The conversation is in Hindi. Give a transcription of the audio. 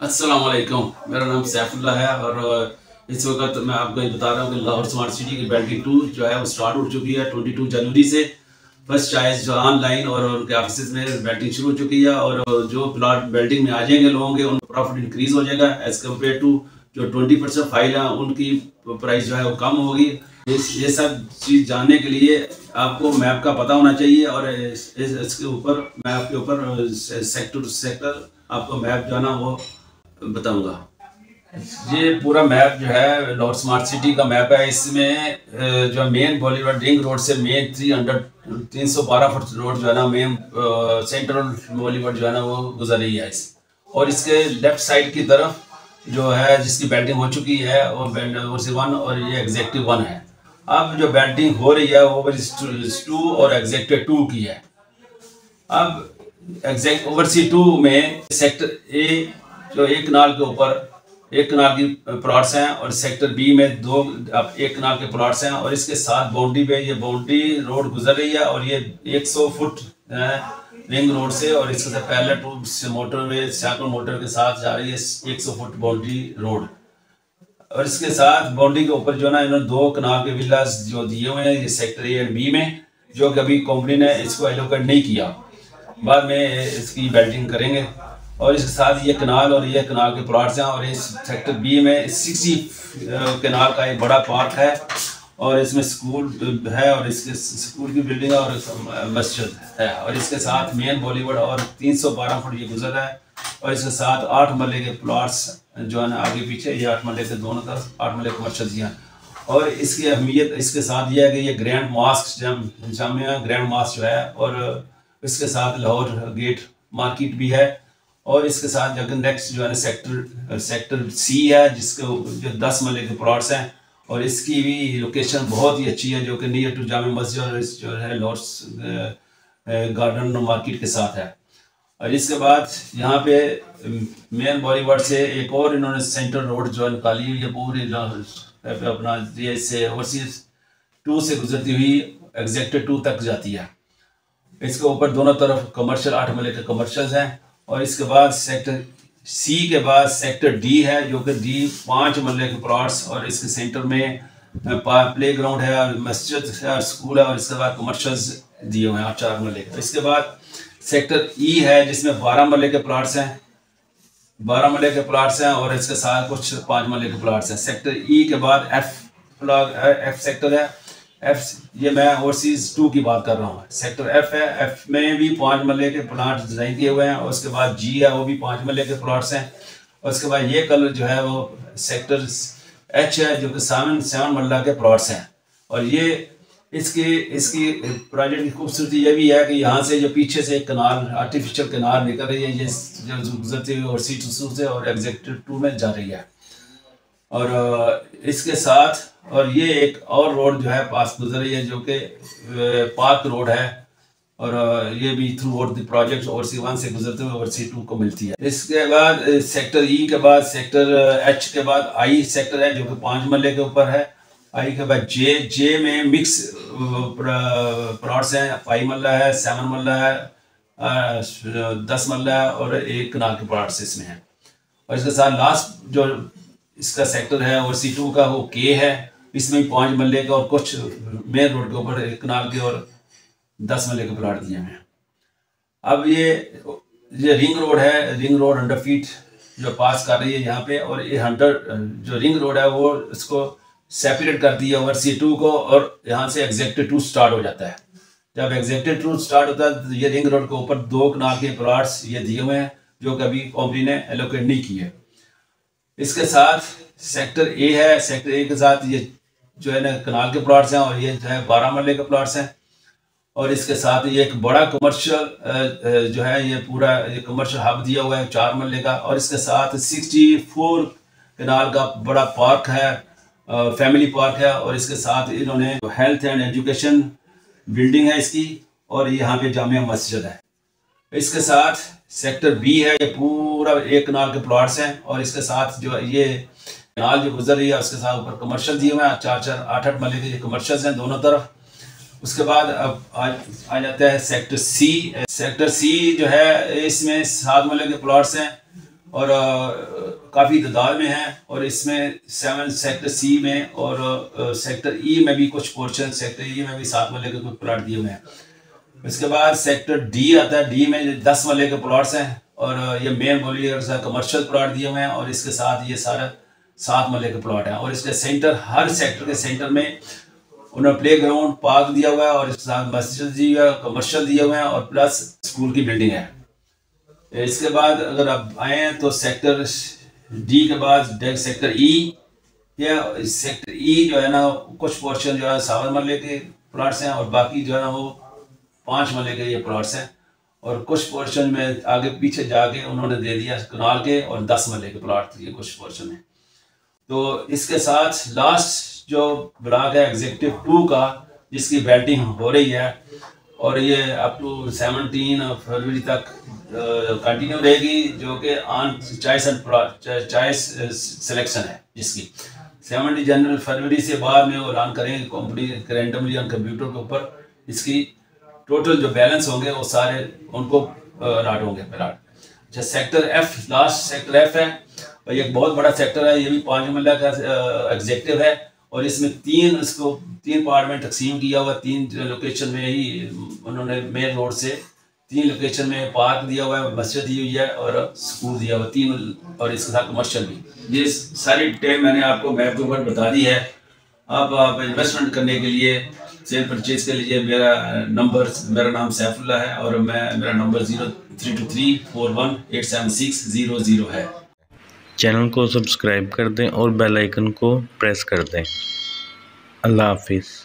अस्सलाम वालेकुम। मेरा नाम सैफुल्लाह है और इस वक्त मैं आपको ये बता रहा हूँ कि लाहौर स्मार्ट सिटी की बिल्डिंग 2 जो है वो स्टार्ट हो चुकी है 22 जनवरी से। फर्स्ट चॉइस जो ऑनलाइन और उनके ऑफिस में बिल्डिंग शुरू हो चुकी है और जो प्लाट बिल्डिंग में आ जाएंगे लोगों के उन प्रॉफिट इंक्रीज हो जाएगा एज कम्पेयर टू जो 20% फाइल है उनकी प्राइस जो है वो कम होगी। ये सब चीज़ जानने के लिए आपको मैप का पता होना चाहिए और इसके ऊपर मैप के ऊपर सेक्टर टू सेक्टर आपको मैप जो है ना वो बताऊंगा। ये पूरा मैप जो है लाहौर स्मार्ट सिटी का मैप है। इसमें जो मेन बॉलीवुड रिंग रोड से मेन 312 फुट रोड जो है ना मेन सेंट्रल बॉलीवुड जो है ना वो गुजर रही है और इसके लेफ्ट साइड की तरफ जो है जिसकी बिल्डिंग हो चुकी है और ओवरसी 1 और ये एग्जेक्टिव 1 है। अब जो बिल्डिंग हो रही है वो ओवरसी 2 और एग्जेक्टिव 2 की है। अब ओवरसी 2 में सेक्टर ए जो एक कनाल के ऊपर एक कनाल की प्लॉट्स हैं और सेक्टर बी में एक कनाल के प्लॉट्स हैं और इसके साथ बाउंड्री पे ये बाउंड्री रोड गुजर रही है और ये 100 फुट रिंग रोड से और इसके साथ पैरेलल टू मोटरवे सैकड़ों मोटर के साथ जा रही है 100 फुट बाउंड्री रोड। और इसके साथ बाउंड्री के ऊपर जो ना इन्होंने 2 कनाल के विलास जो दिए हुए हैं ये सेक्टर ए एंड बी में, जो कि अभी कंपनी ने इसको एलोकेट नहीं किया, बाद में इसकी बिल्डिंग करेंगे। और इसके साथ ये कनाल और ये कनाल के प्लॉट्स हैं और इस सेक्टर बी में 60 कनाल का एक बड़ा पार्क है और इसमें स्कूल है और इसके स्कूल की बिल्डिंग है और मस्जिद है और इसके साथ मेन बॉलीवुड और 312 फुट ये गुजर है और इसके साथ 8 मरले के प्लॉट्स जो है ना आगे पीछे ये 8 मरले के दोनों तरफ 8 मरले कमर्शियल हैं। और इसकी अहमियत इसके साथ ये है कि ये grand mask Jamia grand mask जो है और इसके साथ लाहौर गेट मार्केट भी है और इसके साथ जो नेक्स्ट जो है सेक्टर सी है जिसके जो 10 मरले के प्लॉट्स हैं और इसकी भी लोकेशन बहुत ही अच्छी है जो कि नियर टू जामे मस्जिद और जो है लाहौर गार्डन मार्केट के साथ है। और इसके बाद यहाँ पे मेन बॉलीवुड से एक और इन्होंने सेंट्रल रोड जो निकाली हुई है पूरी अपना ये से ओवरसीज 2 से गुजरती हुई एग्जेक्टिव 2 तक जाती है। इसके ऊपर दोनों तरफ कमर्शियल 8 मरले के कमर्शियल्स हैं और इसके बाद सेक्टर सी के बाद सेक्टर डी है जो कि डी 5 मरले के प्लॉट्स और इसके सेंटर में प्ले ग्राउंड है और मस्जिद है और स्कूल है और इसके बाद कमर्शियल्स दिए हुए हैं 4 मरले के। इसके बाद सेक्टर ई है जिसमें 12 मरले के प्लॉट्स हैं 12 मरले के प्लॉट्स हैं और इसके साथ कुछ 5 मरले के प्लॉट्स हैं। सेक्टर ई के बाद एफ सेक्टर है। एफ ये मैं ओवरसीज 2 की बात कर रहा हूँ। सेक्टर एफ है, एफ में भी 5 मरले के प्लाट डिजाइन किए हुए हैं और उसके बाद जी है वो भी 5 मरले के प्लॉट्स हैं और उसके बाद ये कलर जो है वो सेक्टर एच है जो कि 7 मरला के प्लॉट्स हैं। और ये इसकी प्रोजेक्ट की खूबसूरती ये भी है कि यहाँ से जो पीछे से एक कनाल आर्टिफिशियल कनाल निकल रही है ये जो गुजरती हुई ओवरसी 2 से और एग्जेक्टिव 2 में जा रही है। और इसके साथ और ये एक और रोड जो है पास गुजर रही है जो कि पार्क रोड है और ये भी through out the project oversee 1 से गुजरते हुए ओवरसी 2 को मिलती है। इसके बाद सेक्टर ई के बाद सेक्टर एच के बाद आई सेक्टर है जो कि 5 मरले के ऊपर है। आई के बाद जे में मिक्स प्लॉट्स हैं 5 मरला है 7 मरला है 10 मरला है और 1 कनाल के प्लॉट्स इसमें है। और इसके साथ लास्ट जो इसका सेक्टर है ओवरसी 2 का वो के है, इसमें 5 मरले का और कुछ मेन रोड के ऊपर 1 कनाल के और 10 मरले के प्लाट दिए हैं। अब ये रिंग रोड है, रिंग रोड 100 फीट जो पास कर रही है यहाँ पे और ये 100 जो रिंग रोड है वो इसको सेपरेट कर दिया ओवरसी 2 को और यहाँ से एग्जेक्टिव 2 स्टार्ट हो जाता है। जब एग्जेक्टिव 2 स्टार्ट होता है तो ये रिंग रोड के ऊपर 2 कनाल के प्लाट्स ये दिए हुए हैं जो कभी कंपनी ने एलोकेट नहीं किए। इसके साथ सेक्टर ए है, सेक्टर ए के साथ ये जो है ना कनाल के प्लॉट्स हैं और ये जो है 12 मरले के प्लॉट्स हैं और इसके साथ ये एक बड़ा कमर्शियल जो है ये पूरा ये कमर्शियल हब दिया हुआ है 4 मरले का और इसके साथ 64 कनाल का बड़ा पार्क है, फैमिली पार्क है और इसके साथ इन्होंने हेल्थ एंड एजुकेशन बिल्डिंग है इसकी और यहाँ पे जामिया मस्जिद है। इसके साथ सेक्टर बी है, ये पूरा 1 कनाल के प्लॉट्स हैं और इसके साथ जो ये कनाल जो गुजर रही है उसके साथ ऊपर कमर्शियल दिए हुए हैं 4-8 मरले के कमर्शियल्स हैं दोनों तरफ। उसके बाद अब आ जाता है सेक्टर सी। सेक्टर सी जो है इसमें 7 मरले के प्लॉट्स हैं और काफ़ी तादाद में है। और इसमें 7 सेक्टर सी में और सेक्टर ई में भी कुछ पोर्शन, सेक्टर ई में भी 7 मरले के कुछ प्लाट दिए हुए हैं। इसके बाद सेक्टर डी आता है, डी में 10 मरले के प्लाट्स हैं और ये मेन बोली कमर्शियल प्लाट दिए हुए हैं और इसके साथ ये सारा 7 मरले के प्लाट हैं। और इसके सेंटर, हर सेक्टर के सेंटर में उन्होंने प्ले ग्राउंड, पार्क दिया हुआ है और इसके साथ मस्जिद दी हुआ है, कमर्शियल दिए हुए हैं और प्लस स्कूल की बिल्डिंग है। इसके बाद अगर आप आए तो सेक्टर डी के बाद सेक्टर ई, या सेक्टर ई जो है ना, कुछ पोर्शन जो है 7 मरले के प्लाट्स हैं और बाकी जो है ना वो 5 मरले के ये प्लाट्स हैं। और कुछ पोर्शन में आगे पीछे जाके उन्होंने दे दिया कनाल के और 10 मरले के प्लाट ये कुछ पोर्शन है। तो इसके साथ लास्ट जो ब्लॉक है एग्जीक्यूटिव 2 का, जिसकी बैटिंग हो रही है और ये अप टू 17 फरवरी तक कंटिन्यू रहेगी, जो कि ऑन चॉइस सिलेक्शन है, जिसकी 17 जनवरी फरवरी से बाद में वो रन करेंगे कंपनी रैंडमली ऑन कंप्यूटर के ऊपर। इसकी टोटल जो बैलेंस होंगे वो सारे उनको राट होंगे प्लाट। अच्छा, sector F, last sector F है और ये एक बहुत बड़ा सेक्टर है, ये भी 5 मरला का एग्जेक्टिव है और इसमें 3 पार्ट में तकसीम किया हुआ। 3 लोकेशन में ही उन्होंने मेन रोड से 3 लोकेशन में पार्क दिया हुआ है, मस्जिद दी हुई है और स्कूल दिया हुआ 3, और इसके साथ कमर्शियल भी। ये सारी डिटेल मैंने आपको मैप के ऊपर बता दी है। अब आप इन्वेस्टमेंट करने के लिए, सेल परचेज के लिए मेरा नाम सैफुल्लाह है और मेरा नंबर 0323418760 है। चैनल को सब्सक्राइब कर दें और बेल आइकन को प्रेस कर दें। अल्लाह हाफिज़।